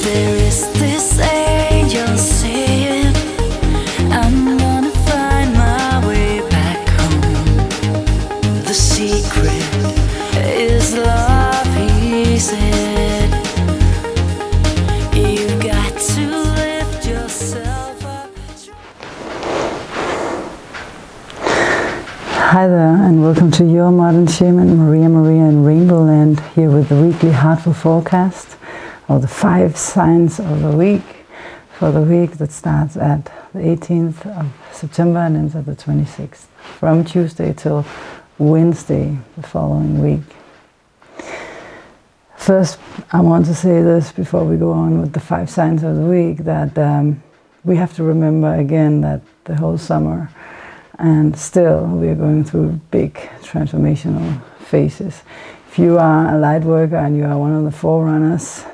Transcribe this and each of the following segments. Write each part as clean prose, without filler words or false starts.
There is this angel saying, I'm gonna find my way back home. The secret is love, he said. You've got to lift yourself up. Hi there, and welcome to your modern shaman, Maria in RainbowLand, here with the weekly Heartful forecast, or the 5 signs of the week, for the week that starts at the 18th of September and ends at the 26th, from Tuesday till Wednesday the following week. First, I want to say this before we go on with the 5 signs of the week, that we have to remember again that the whole summer and still we are going through big transformational phases. If you are a light worker and you are one of the forerunners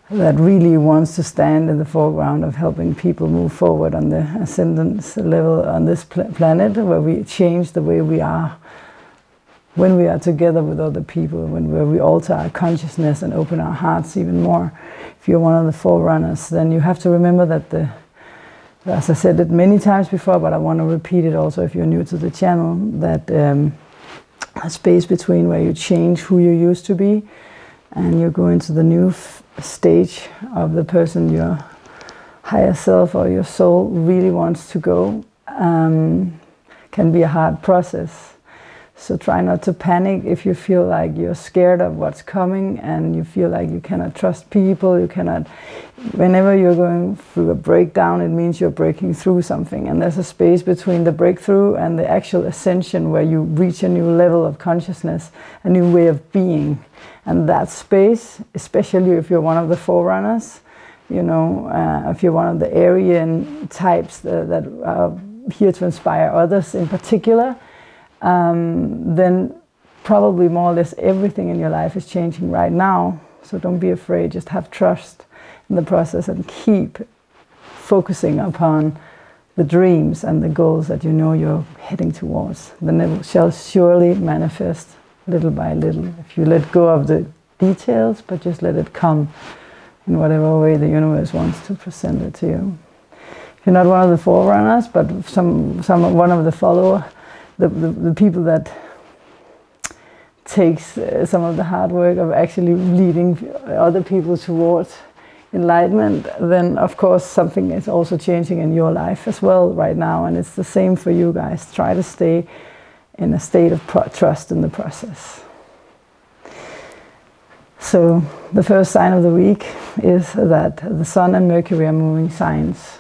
that really wants to stand in the foreground of helping people move forward on the ascendance level on this planet, where we change the way we are when we are together with other people, where we alter our consciousness and open our hearts even more. If you're one of the forerunners, then you have to remember that as I said it many times before, but I want to repeat it also if you're new to the channel, that a space between where you change who you used to be and you go into the new stage of the person your higher self or your soul really wants to go, can be a hard process. So try not to panic if you feel like you're scared of what's coming and you feel like you cannot trust people, you cannot. Whenever you're going through a breakdown, it means you're breaking through something. And there's a space between the breakthrough and the actual ascension where you reach a new level of consciousness, a new way of being. And that space, especially if you're one of the forerunners, you know, if you're one of the Aryan types that are here to inspire others in particular, then probably more or less everything in your life is changing right now. So don't be afraid, just have trust in the process and keep focusing upon the dreams and the goals that you know you're heading towards. Then it shall surely manifest little by little if you let go of the details, but just let it come in whatever way the universe wants to present it to you. If you're not one of the forerunners, but one of the followers, the people that takes some of the hard work of actually leading other people towards enlightenment, then of course something is also changing in your life as well right now, and it's the same for you guys. Try to stay in a state of trust in the process. So the first sign of the week is that the Sun and Mercury are moving signs.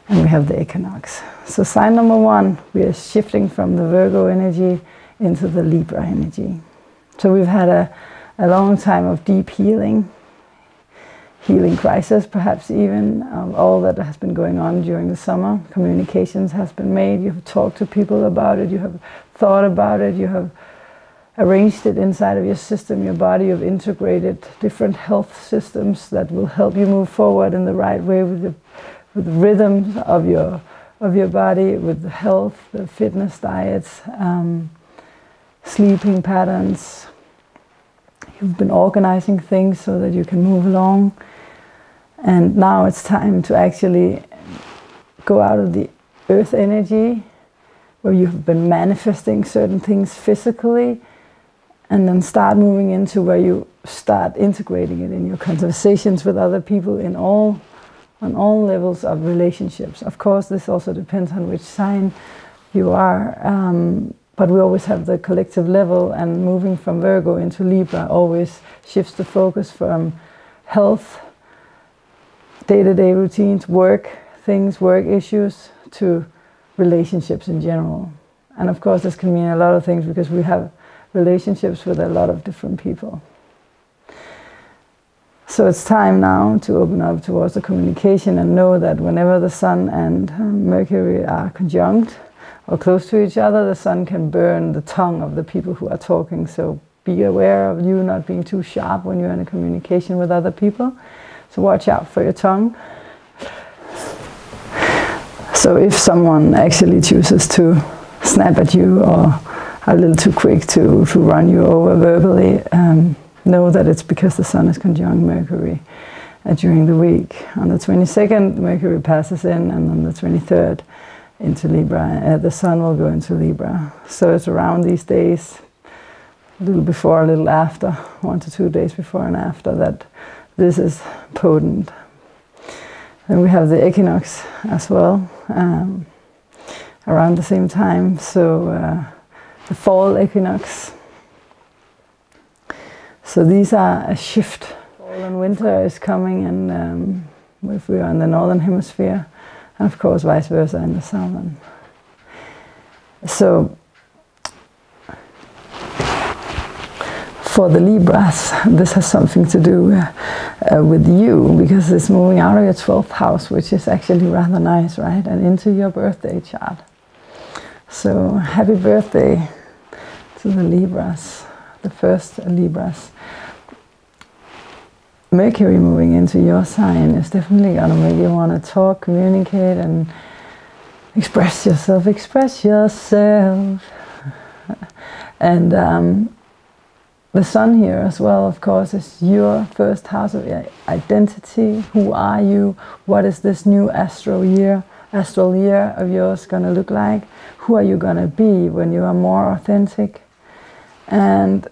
And we have the equinox. So sign number 1, we are shifting from the Virgo energy into the Libra energy. So we've had a long time of deep healing crisis, perhaps even all that has been going on during the summer. Communications has been made, you have talked to people about it, you have thought about it, you have arranged it inside of your system, your body, you've integrated different health systems that will help you move forward in the right way with the rhythms of your body, with the health, the fitness diets, sleeping patterns. You've been organizing things so that you can move along. And now it's time to actually go out of the earth energy, where you've been manifesting certain things physically, and then start moving into where you start integrating it in your conversations with other people on all levels of relationships. Of course, this also depends on which sign you are, but we always have the collective level, and moving from Virgo into Libra always shifts the focus from health, day-to-day routines, work things, work issues, to relationships in general. And of course, this can mean a lot of things because we have relationships with a lot of different people. So it's time now to open up towards the communication and know that whenever the Sun and Mercury are conjunct or close to each other, the Sun can burn the tongue of the people who are talking. So be aware of you not being too sharp when you're in a communication with other people. So watch out for your tongue. So if someone actually chooses to snap at you or are a little too quick to run you over verbally, know that it's because the Sun is conjunct Mercury during the week. On the 22nd, Mercury passes in, and on the 23rd into Libra. The Sun will go into Libra. So it's around these days, a little before, a little after, 1 to 2 days before and after, that this is potent. Then we have the equinox as well, around the same time. So the fall equinox. So these are a shift. Fall and winter is coming, and if we are in the northern hemisphere, and of course vice versa in the southern. So for the Libras, this has something to do with you, because it's moving out of your 12th house, which is actually rather nice, right? And into your birthday chart. So happy birthday to the Libras, the first Libras. Mercury moving into your sign is definitely going to make you want to talk, communicate, and express yourself. Express yourself. And the Sun here as well, of course, is your first house of identity. Who are you? What is this new astral year of yours going to look like? Who are you going to be when you are more authentic? And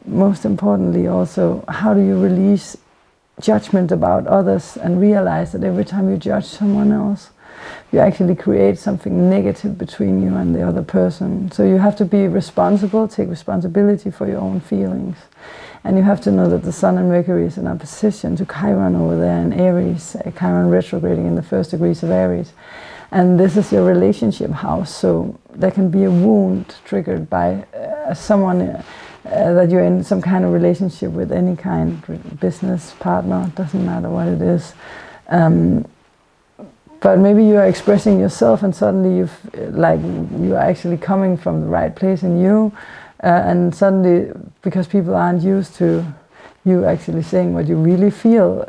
most importantly also, how do you release judgment about others and realize that every time you judge someone else, you actually create something negative between you and the other person. So you have to be responsible, take responsibility for your own feelings. And you have to know that the Sun and Mercury is in opposition to Chiron over there in Aries, Chiron retrograding in the 1st degrees of Aries. And this is your relationship house, so there can be a wound triggered by someone that you're in some kind of relationship with, any kind, business, partner, doesn't matter what it is. But maybe you are expressing yourself and suddenly you are actually coming from the right place in you, and suddenly, because people aren't used to you actually saying what you really feel,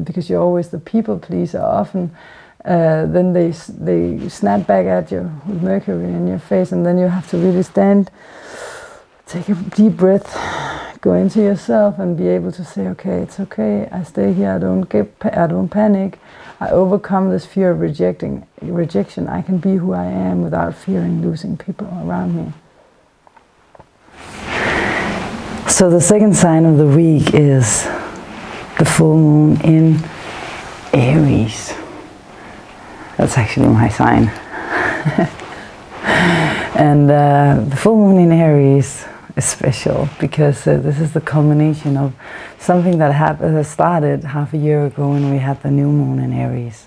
because you're always the people pleaser often, then they snap back at you with Mercury in your face, and then you have to really stand, take a deep breath, go into yourself and be able to say, okay, it's okay, I stay here, I don't panic, I overcome this fear of rejection, I can be who I am without fearing losing people around me. So the second sign of the week is the full moon in Aries. That's actually my sign. And the full moon in Aries is special because this is the culmination of something that started half a year ago when we had the new moon in Aries.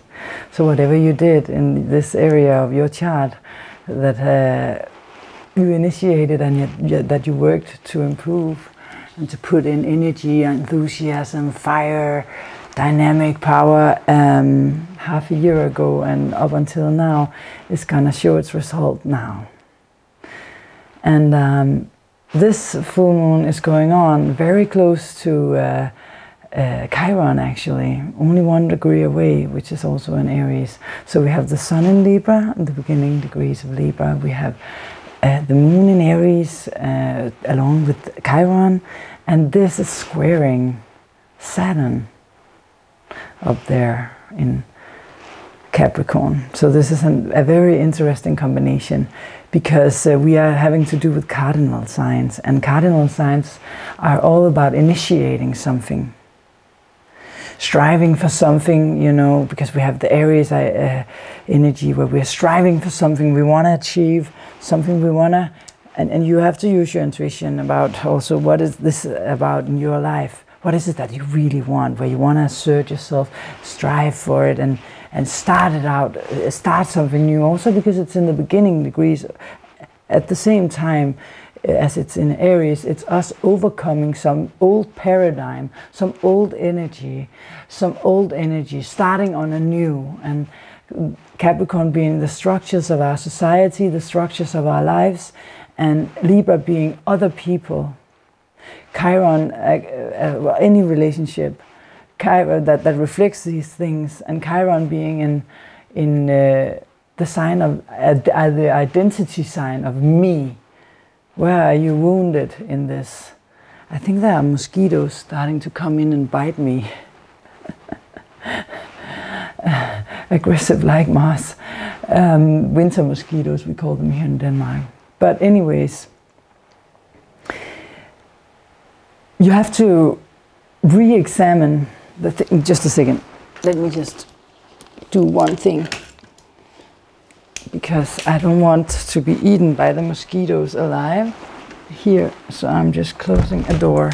So whatever you did in this area of your chart that you initiated and that you worked to improve and to put in energy, enthusiasm, fire, dynamic power half a year ago and up until now is gonna show its result now. And this full moon is going on very close to Chiron, actually, only 1 degree away, which is also in Aries. So we have the Sun in Libra, the beginning degrees of Libra. We have the moon in Aries along with Chiron, and this is squaring Saturn up there in Capricorn. So this is a very interesting combination because we are having to do with cardinal signs, and cardinal signs are all about initiating something, striving for something, you know, because we have the Aries energy where we're striving for something, we want to achieve something, we want to, and you have to use your intuition about also what is this about in your life. What is it that you really want, where you want to assert yourself, strive for it, and start something new, also because it's in the beginning degrees. At the same time as it's in Aries, it's us overcoming some old paradigm, some old energy, starting on a new. And Capricorn being the structures of our society, the structures of our lives, and Libra being other people. Chiron, any relationship, Chiron that reflects these things, and Chiron being in the sign of the identity sign of me. Where are you wounded in this? I think there are mosquitoes starting to come in and bite me. Aggressive like Mars. Winter mosquitoes, we call them here in Denmark. But anyways, you have to re-examine the thing. Just a second. Let me just do one thing, because I don't want to be eaten by the mosquitoes alive here. So I'm just closing a door.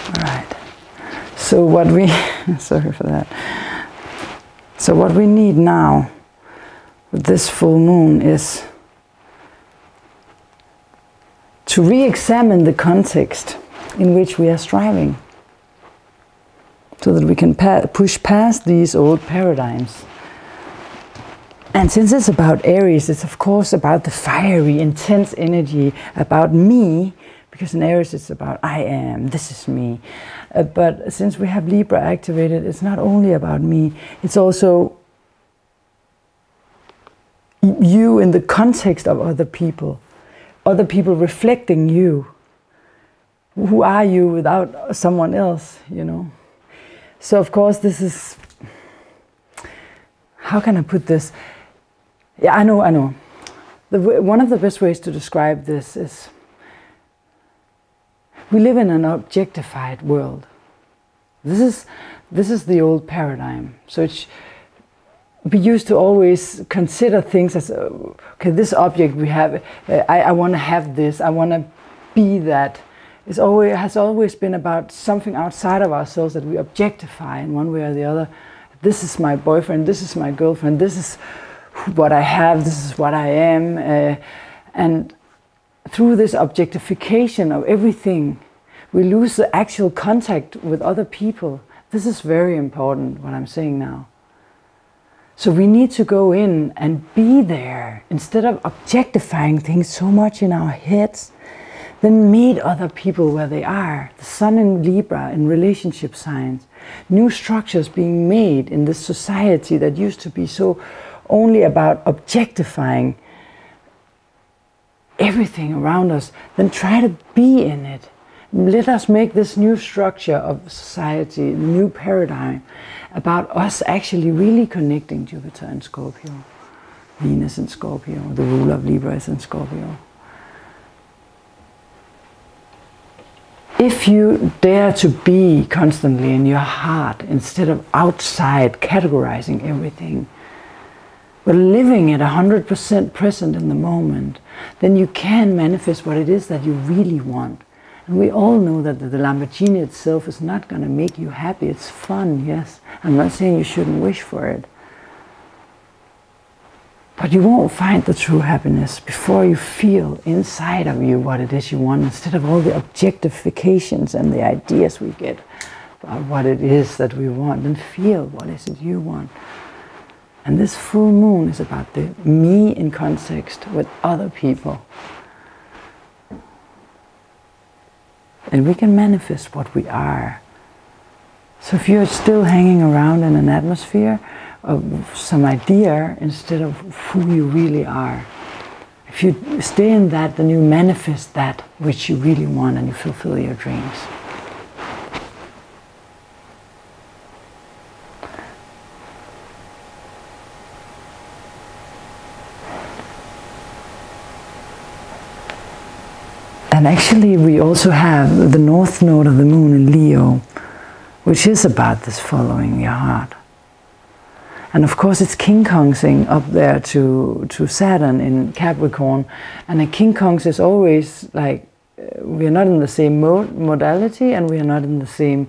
All right. So what we, sorry for that. So what we need now with this full moon is to re-examine the context in which we are striving, so that we can push past these old paradigms. And since it's about Aries, it's of course about the fiery, intense energy, about me, because in Aries it's about I am, this is me. But since we have Libra activated, it's not only about me, it's also you in the context of other people reflecting you. Who are you without someone else, you know? So of course this is, how can I put this? Yeah, I know. One of the best ways to describe this is, we live in an objectified world. This is the old paradigm. So we used to always consider things as, okay, this object we have, I want to have this, I want to be that. It has always been about something outside of ourselves that we objectify in one way or the other. This is my boyfriend, this is my girlfriend, this is what I have, this is what I am. And through this objectification of everything, we lose the actual contact with other people. This is very important, what I'm saying now. So we need to go in and be there, instead of objectifying things so much in our heads. Then meet other people where they are. The Sun in Libra, in relationship signs. New structures being made in this society that used to be so only about objectifying everything around us. Then try to be in it. Let us make this new structure of society, the new paradigm, about us actually really connecting Jupiter and Scorpio. Venus in Scorpio, the ruler of Libra is in Scorpio. If you dare to be constantly in your heart instead of outside categorizing everything, but living at 100% present in the moment, then you can manifest what it is that you really want. And we all know that the Lamborghini itself is not going to make you happy. It's fun, yes. I'm not saying you shouldn't wish for it. But you won't find the true happiness before you feel inside of you what it is you want, instead of all the objectifications and the ideas we get about what it is that we want. And feel what is it you want. And this full moon is about the me in context with other people. And we can manifest what we are. So if you're still hanging around in an atmosphere of some idea instead of who you really are, if you stay in that, then you manifest that which you really want and you fulfill your dreams. And actually we also have the north node of the moon in Leo, which is about this following your heart. And of course it's King Kongsing up there to Saturn in Capricorn. And a King Kongs is always like, we are not in the same modality, and we are not in the same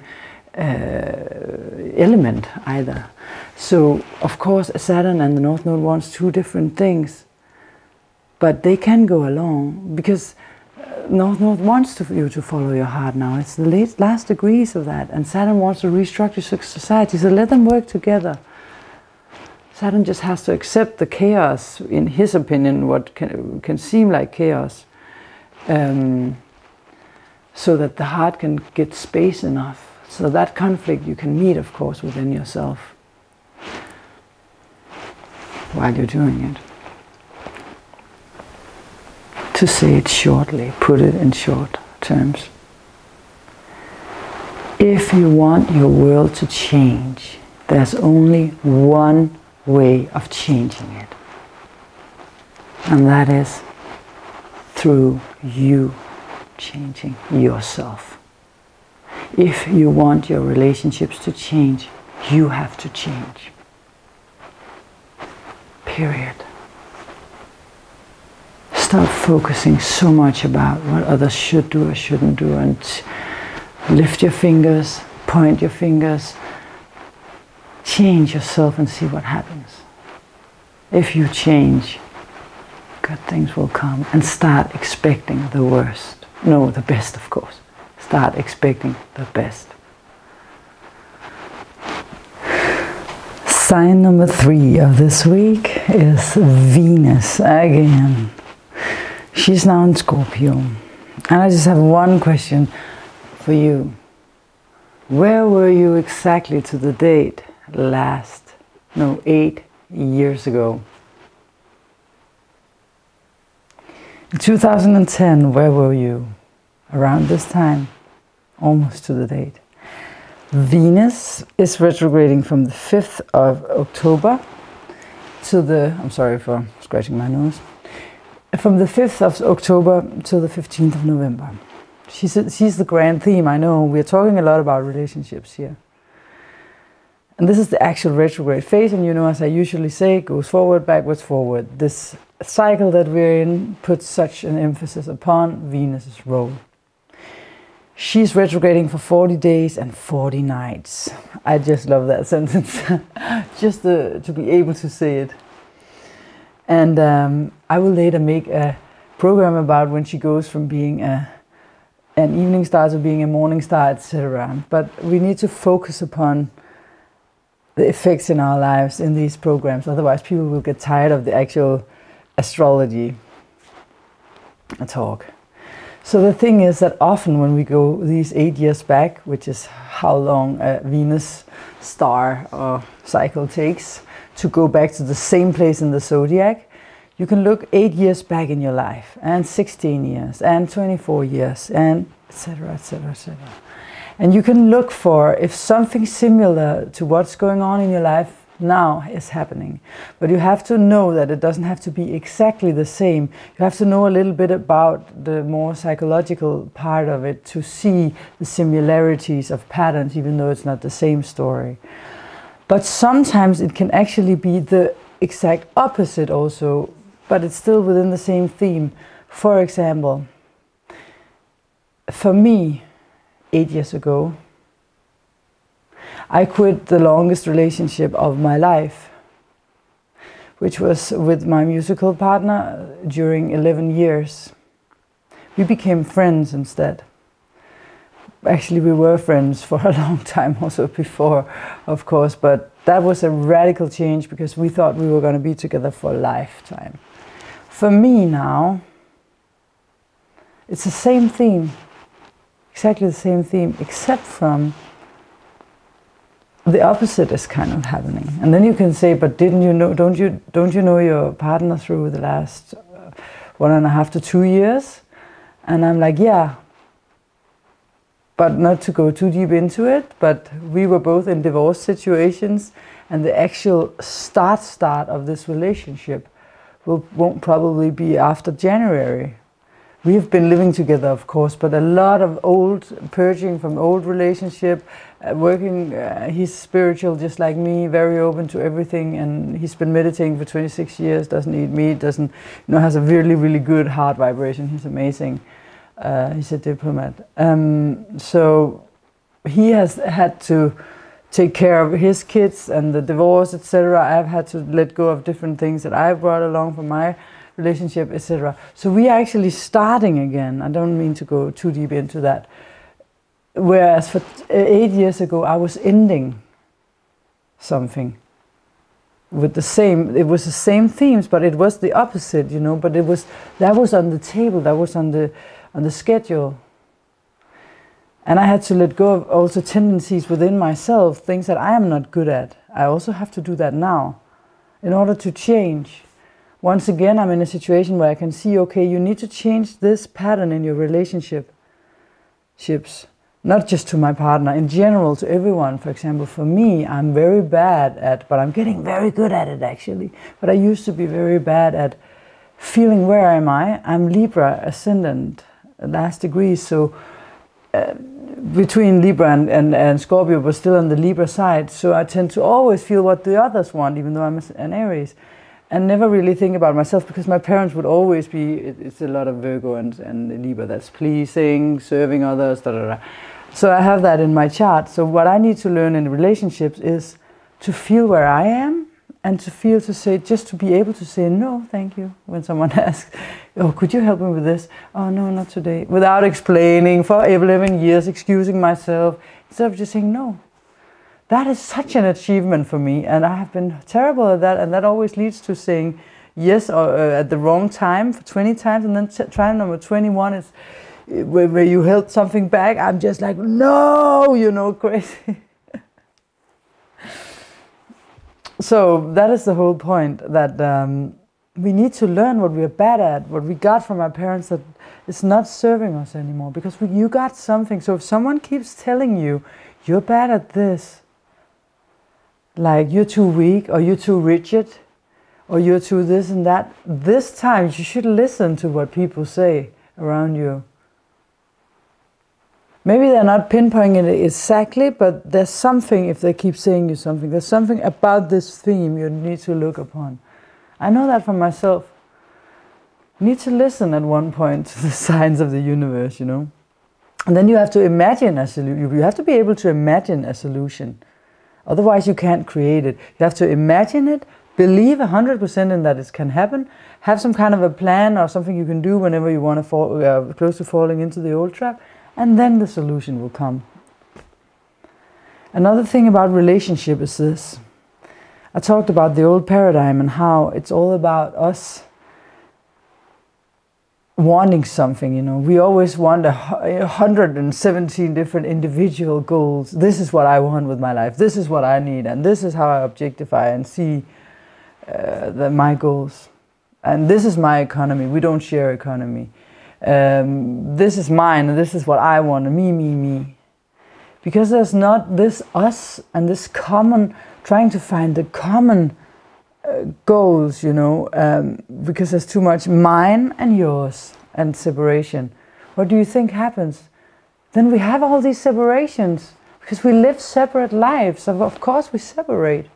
element either. So of course Saturn and the north node wants two different things. But they can go along, because North Node wants you to follow your heart now. It's the last degrees of that. And Saturn wants to restructure society, so let them work together. Saturn just has to accept the chaos, in his opinion, what can seem like chaos, so that the heart can get space enough. So that conflict you can meet, of course, within yourself while you're doing it. to say it shortly, put it in short terms. If you want your world to change, there's only one way of changing it. And that is through you changing yourself. If you want your relationships to change, you have to change. Period. Stop focusing so much about what others should do or shouldn't do, and lift your fingers, point your fingers, change yourself and see what happens. If you change, good things will come, and start expecting the worst. No, the best, of course. Start expecting the best. Sign number 3 of this week is Venus again. She's now in Scorpio. And I just have one question for you. Where were you exactly to the date 8 years ago? In 2010, where were you? Around this time, almost to the date. Venus is retrograding from the 5th of October to the, I'm sorry for scratching my nose, from the 5th of October to the 15th of November. She's the grand theme, I know. We're talking a lot about relationships here. And this is the actual retrograde phase, and you know, as I usually say, it goes forward, backwards, forward. This cycle that we're in puts such an emphasis upon Venus's role. She's retrograding for 40 days and 40 nights. I just love that sentence, just to be able to say it. And I will later make a program about when she goes from being an evening star to being a morning star, etc. But we need to focus upon the effects in our lives in these programs. Otherwise, people will get tired of the actual astrology talk. So the thing is that often when we go these 8 years back, which is how long a Venus star or cycle takes to go back to the same place in the zodiac, you can look 8 years back in your life, and 16 years, and 24 years, and etc., etc., etc. And you can look for if something similar to what's going on in your life now is happening. But you have to know that it doesn't have to be exactly the same. You have to know a little bit about the more psychological part of it to see the similarities of patterns, even though it's not the same story. But sometimes it can actually be the exact opposite also, but it's still within the same theme. For example, for me, 8 years ago, I quit the longest relationship of my life, which was with my musical partner during 11 years. We became friends instead. Actually, we were friends for a long time also before, of course, but that was a radical change because we thought we were going to be together for a lifetime. For me now, it's the same theme, exactly the same theme, except from the opposite is kind of happening. And then you can say, but didn't you know, don't you know your partner through the last 1.5 to 2 years? And I'm like, yeah, but not to go too deep into it, but we were both in divorce situations, and the actual start of this relationship won't probably be after January. We've been living together, of course, but a lot of purging from old relationship, working, he's spiritual just like me, very open to everything, and he's been meditating for 26 years, doesn't eat meat, doesn't, has a really, really good heart vibration, he's amazing. He's a diplomat. So he has had to take care of his kids and the divorce, etc. I've had to let go of different things that I brought along from my relationship, etc. So we are actually starting again. I don't mean to go too deep into that. Whereas for 8 years ago, I was ending something with the same, it was the same themes, but it was the opposite, but that was on the table, that was on the schedule. And I had to let go of also tendencies within myself, things that I am not good at. I also have to do that now in order to change. once again, I'm in a situation where I can see, okay, you need to change this pattern in your relationships. Not just to my partner, in general, to everyone. For example, for me, I'm very bad at, but I'm getting very good at it actually. But I used to be very bad at feeling, where am I? I'm Libra ascendant, last degree, so between Libra and Scorpio, but still on the Libra side. So I tend to always feel what the others want, even though I'm an Aries. And never really think about myself, because my parents would always be, it's a lot of Virgo and Libra, that's pleasing, serving others, da, da, da. So I have that in my chart. So what I need to learn in relationships is to feel where I am, and to feel, to say, just to be able to say no, thank you, when someone asks, oh, could you help me with this? Oh, no, not today. Without explaining for 11 years, excusing myself, instead of just saying no. That is such an achievement for me, and I have been terrible at that, and that always leads to saying yes or at the wrong time for 20 times, and then try number 21 is where you held something back. I'm just like, no, you know, crazy. So that is the whole point, that we need to learn what we are bad at, what we got from our parents that is not serving us anymore, because you got something. So if someone keeps telling you, you're bad at this, like you're too weak, or you're too rigid, or you're too this and that, this time you should listen to what people say around you. Maybe they're not pinpointing it exactly, but there's something, if they keep saying you something, there's something about this theme you need to look upon. I know that from myself. You need to listen at one point to the signs of the universe, you know. And then you have to imagine a solution. You have to be able to imagine a solution. Otherwise you can't create it. You have to imagine it, believe 100% in that it can happen, have some kind of a plan or something you can do whenever you want to fall, close to falling into the old trap, and then the solution will come. Another thing about relationship is this. I talked about the old paradigm and how it's all about us wanting something, you know. We always want 117 different individual goals. This is what I want with my life. This is what I need. And this is how I objectify and see my goals. And this is my economy. We don't share economy. This is mine, and this is what I want. Me. Because there's not this us and this common, trying to find the common goals, you know, because there's too much mine and yours and separation. What do you think happens? Then we have all these separations because we live separate lives. So of course we separate.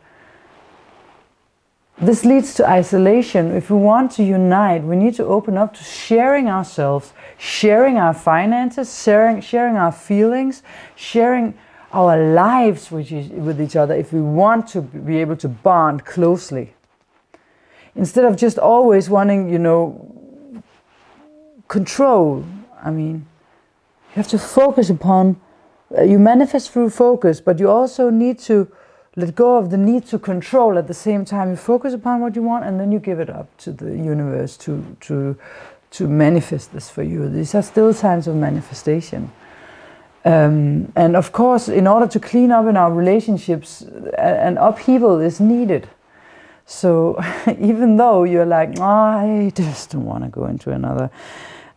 This leads to isolation. If we want to unite, we need to open up to sharing ourselves, sharing our finances, sharing our feelings, sharing our lives with each other if we want to be able to bond closely. Instead of just always wanting, you know, control. I mean, you have to focus upon, you manifest through focus, but you also need to let go of the need to control at the same time. You focus upon what you want, and then you give it up to the universe to manifest this for you. These are still times of manifestation. And of course, in order to clean up in our relationships, an upheaval is needed. So even though you're like, oh, I just don't want to go into another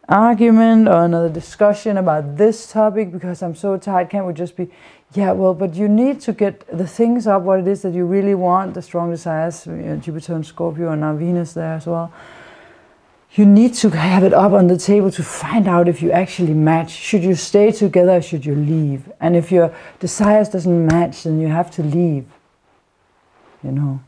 argument or another discussion about this topic because I'm so tired, can't we just be, yeah, well, but you need to get the things up, what it is that you really want, the strong desires, you know, Jupiter and Scorpio and now Venus there as well. You need to have it up on the table to find out if you actually match. Should you stay together or should you leave? And if your desires doesn't match, then you have to leave, you know.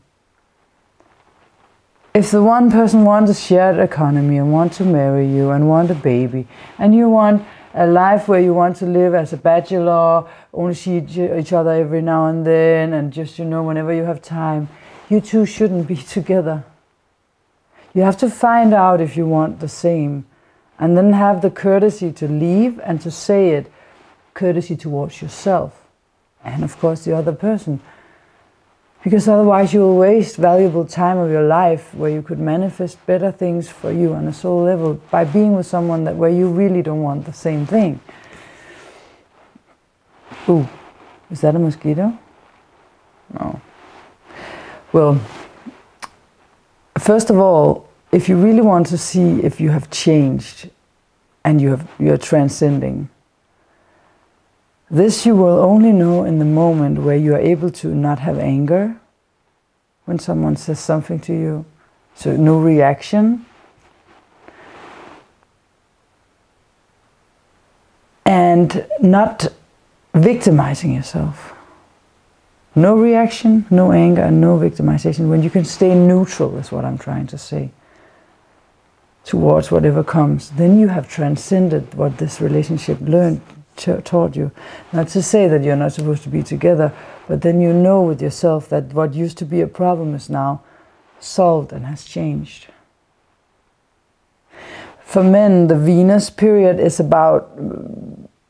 If the one person wants a shared economy and want to marry you and want a baby, and you want a life where you want to live as a bachelor, only see each other every now and then, and just, you know, whenever you have time, you two shouldn't be together. You have to find out if you want the same, and then have the courtesy to leave and to say it, courtesy towards yourself, and of course the other person. Because otherwise you will waste valuable time of your life where you could manifest better things for you on a soul level by being with someone where you really don't want the same thing. Ooh, is that a mosquito? No. Well, first of all, if you really want to see if you have changed and you're transcending, this you will only know in the moment where you are able to not have anger when someone says something to you. So no reaction. And not victimizing yourself. No reaction, no anger, and no victimization. When you can stay neutral is what I'm trying to say. Towards whatever comes. Then you have transcended what this relationship taught you. Not to say that you're not supposed to be together, but then you know with yourself that what used to be a problem is now solved and has changed. For men, the Venus period is about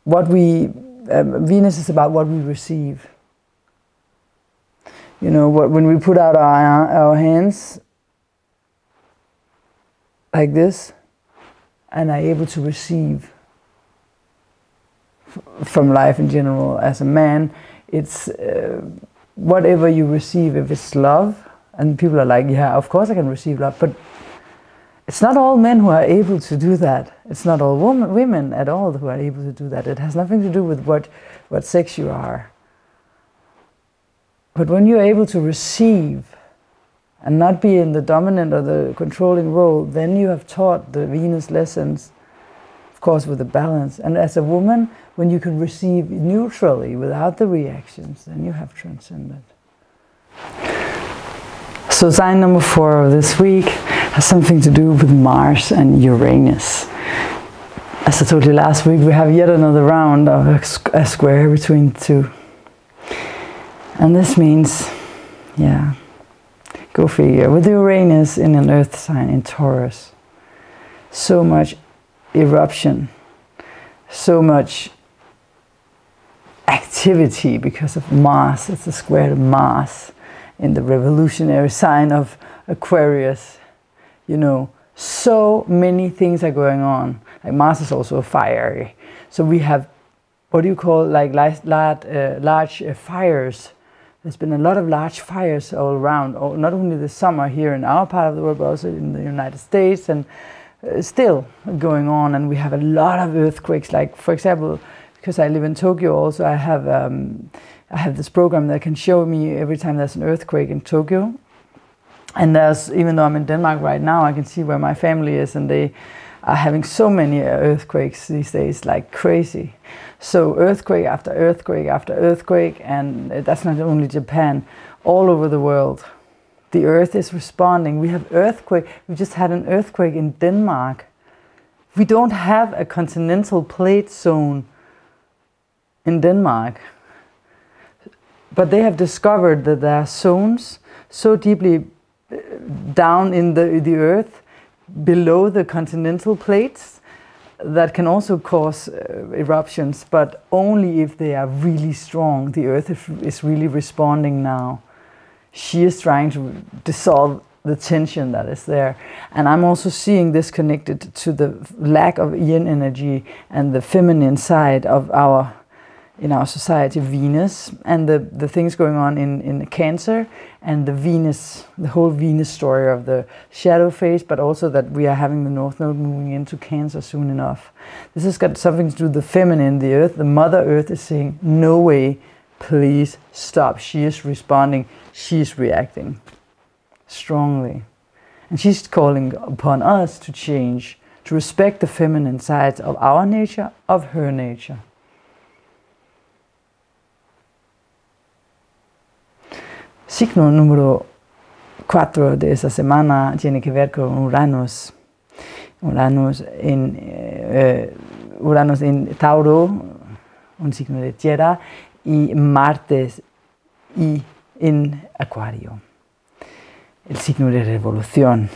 Venus is about what we receive. You know, when we put out our hands like this and are able to receive from life in general. As a man, it's whatever you receive, if it's love, and people are like, yeah, of course I can receive love, but it's not all men who are able to do that. It's not all women at all who are able to do that. It has nothing to do with what sex you are. But when you're able to receive and not be in the dominant or the controlling role, then you have taught the Venus lessons, of course with a balance. And as a woman, when you can receive neutrally without the reactions, then you have transcended. So sign number 4 of this week has something to do with Mars and Uranus. As I told you last week, we have yet another round of a square between the two. And this means, yeah, go figure, with Uranus in an earth sign in Taurus, so much eruption, so much activity because of Mars. It's a square to Mars in the revolutionary sign of Aquarius. You know, so many things are going on. Like Mars is also fiery. So we have, what do you call, like large fires. There's been a lot of large fires all around, not only this summer here in our part of the world, but also in the United States, and still going on. And we have a lot of earthquakes. Like, for example, because I live in Tokyo also, I have this program that can show me every time there's an earthquake in Tokyo. And even though I'm in Denmark right now, I can see where my family is, and they are having so many earthquakes these days, like crazy. So earthquake after earthquake after earthquake, and that's not only Japan, all over the world. The earth is responding. We have earthquake. We just had an earthquake in Denmark. We don't have a continental plate zone in Denmark. But they have discovered that there are zones so deeply down in the earth, below the continental plates, that can also cause eruptions, but only if they are really strong. The earth is really responding now. She is trying to dissolve the tension that is there. And I'm also seeing this connected to the lack of yin energy and the feminine side of in our society, Venus, and the things going on in Cancer, and the whole Venus story of the shadow phase, but also that we are having the North Node moving into Cancer soon enough. This has got something to do with the feminine, the earth. The Mother Earth is saying, no way, please stop. She is responding, she is reacting strongly. And she's calling upon us to change, to respect the feminine sides of our nature, of her nature. Signo número 4 de esa semana tiene que ver con Uranus. Uranus en Tauro, un signo de tierra, y Marte y en Acuario, el signo de revolución.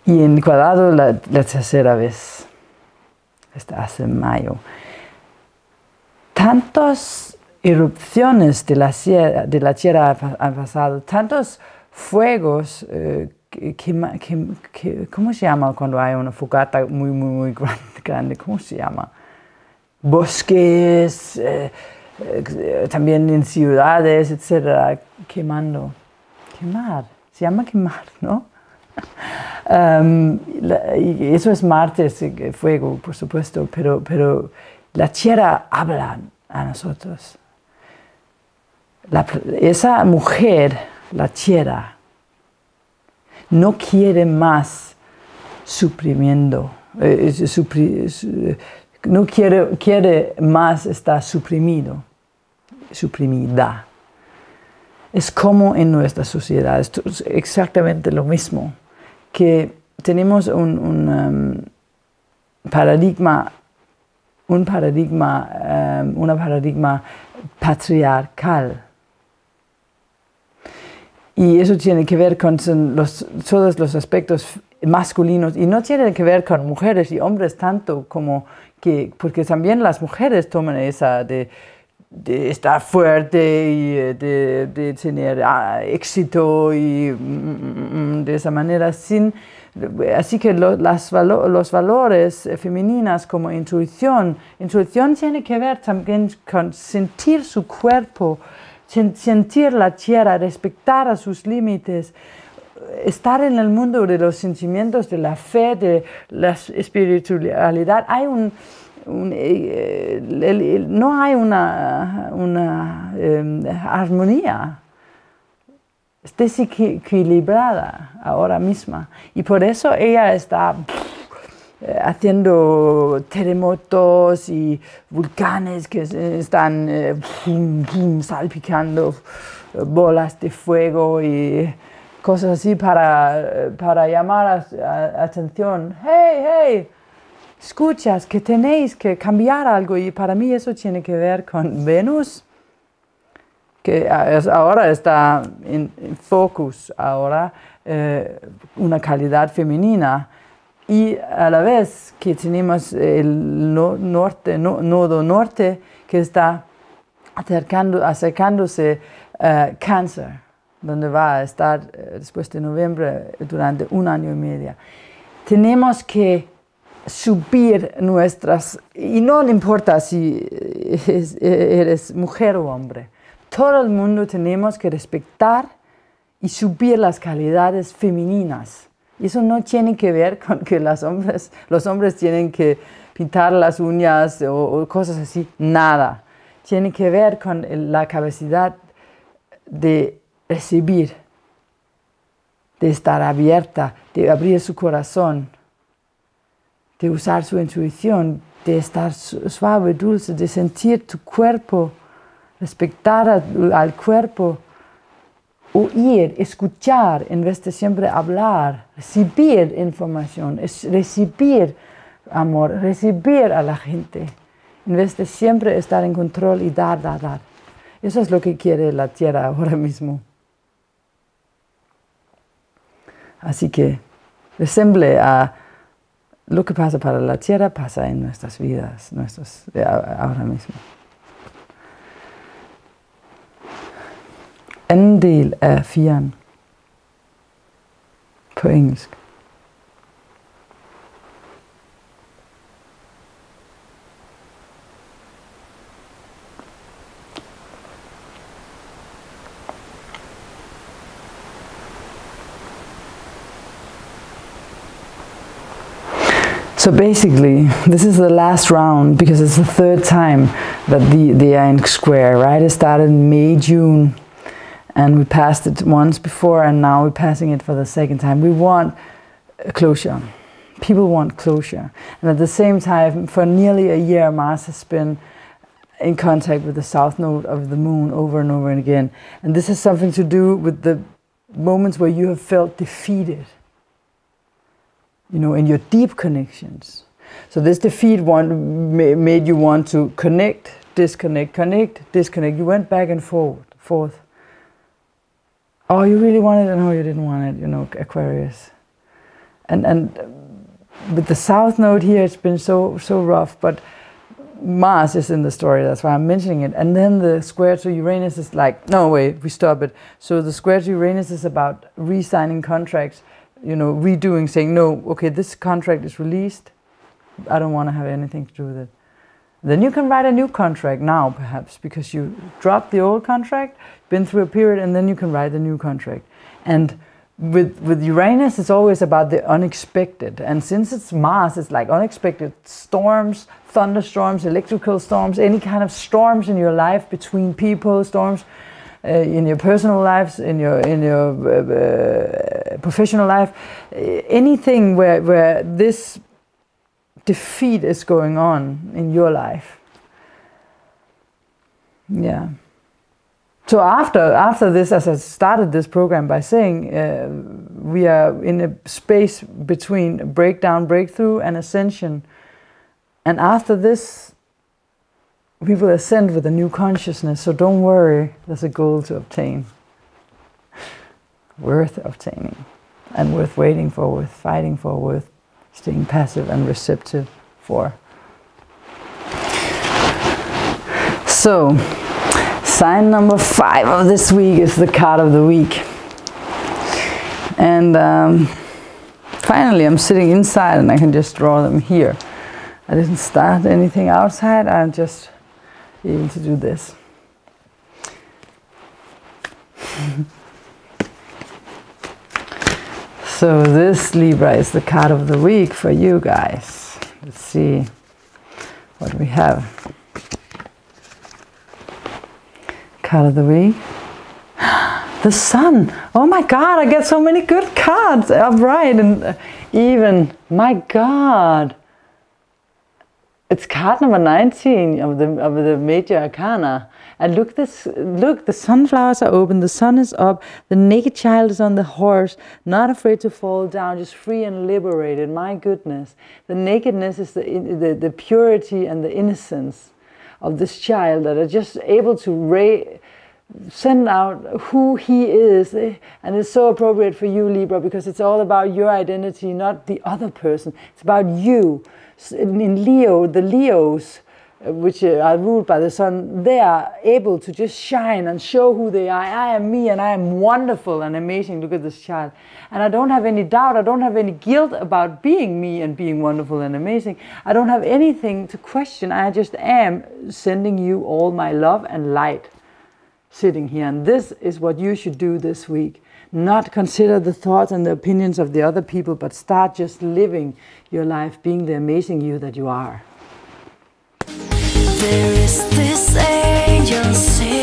Y en cuadrado la tercera vez, hasta hace mayo. Tantos erupciones de la Tierra han pasado, tantos fuegos, ¿cómo se llama cuando hay una fogata muy grande? ¿Cómo se llama? Bosques, también en ciudades, etcétera, quemando. Quemar, se llama quemar, ¿no? Eso es Marte, es fuego, por supuesto, pero la tierra habla a nosotros. Esa mujer, la tierra, no quiere más suprimiendo, no quiere más estar suprimida. Es como en nuestra sociedad, esto es exactamente lo mismo, que tenemos una paradigma patriarcal. Y eso tiene que ver con todos los aspectos masculinos, y no tiene que ver con mujeres y hombres tanto como que, porque también las mujeres toman esa de estar fuerte y de tener éxito y de esa manera, así que los valores femeninos como intuición tiene que ver también con sentir su cuerpo, sentir la tierra, respetar a sus límites, estar en el mundo de los sentimientos, de la fe, de la espiritualidad. Hay no hay una armonía. Es desequilibrada ahora misma. Y por eso ella está haciendo terremotos y volcanes que están salpicando bolas de fuego y cosas así para llamar atención. ¡Hey! Escuchas que tenéis que cambiar algo, y para mí eso tiene que ver con Venus, que ahora está en focus, una calidad femenina, y a la vez que tenemos el nodo norte que está acercándose Cáncer, donde va a estar después de noviembre durante 1 año y medio. Tenemos que subir y no importa si eres mujer o hombre, todo el mundo tenemos que respetar y subir las calidades femeninas. Y eso no tiene que ver con que los hombres tienen que pintar las uñas o cosas así, nada. Tiene que ver con la capacidad de recibir, de estar abierta, de abrir su corazón, de usar su intuición, de estar suave, dulce, de sentir tu cuerpo, respetar al cuerpo, oír, escuchar en vez de siempre hablar, recibir información, recibir amor, recibir a la gente, en vez de siempre estar en control y dar. Eso es lo que quiere la Tierra ahora mismo. Así que resemble a lo que pasa para la Tierra, pasa en nuestras vidas, ahora mismo. En del af 4 på engelsk. So basically, this is the last round because it's the 3rd time that they are in square, right? It started in May, June, and we passed it once before, and now we're passing it for the 2nd time. We want closure. People want closure. And at the same time, for nearly a year, Mars has been in contact with the south node of the moon over and over and again. And this has something to do with the moments where you have felt defeated, you know, in your deep connections. So this defeat made you want to connect, disconnect, connect, disconnect. You went back and forth. Oh, you really wanted it? No, you didn't want it, you know, Aquarius. And with the south node here, it's been so rough, but Mars is in the story, that's why I'm mentioning it. And then the square to Uranus is like, no, wait, we stop it. So the square to Uranus is about re-signing contracts, you know, redoing, saying, no, okay, this contract is released. I don't want to have anything to do with it. Then you can write a new contract now, perhaps, because you dropped the old contract, been through a period, and then you can write the new contract. And with Uranus, it's always about the unexpected. And since it's Mars, it's like unexpected storms, thunderstorms, electrical storms, any kind of storms in your life, between people, storms in your personal lives, in your professional life, anything where this defeat is going on in your life. Yeah. So after this, as I started this program by saying, we are in a space between breakdown, breakthrough, and ascension. And after this, we will ascend with a new consciousness. So don't worry, there's a goal to obtain. Worth obtaining, and worth waiting for, worth fighting for, worth staying passive and receptive for. So, sign number 5 of this week is the card of the week. And finally, I'm sitting inside and I can just draw them here. I didn't start anything outside, I'm just able to do this. So this Libra is the card of the week for you guys. Let's see what we have. Card of the week. The Sun. Oh my God, I get so many good cards. Right, and even, my God, it's card number 19 of the major arcana. And look, the sunflowers are open, the sun is up, the naked child is on the horse, not afraid to fall down, just free and liberated. My goodness, the nakedness is the purity and the innocence of this child that are just able to send out who he is. And it's so appropriate for you, Libra, because it's all about your identity, not the other person. It's about you. In Leo, the Leos, which are ruled by the sun, they are able to just shine and show who they are. I am me and I am wonderful and amazing. Look at this child. And I don't have any doubt, I don't have any guilt about being me and being wonderful and amazing. I don't have anything to question. I just am sending you all my love and light sitting here. And this is what you should do this week. Not consider the thoughts and the opinions of the other people, but start just living your life, being the amazing you that you are. There is this angel singing.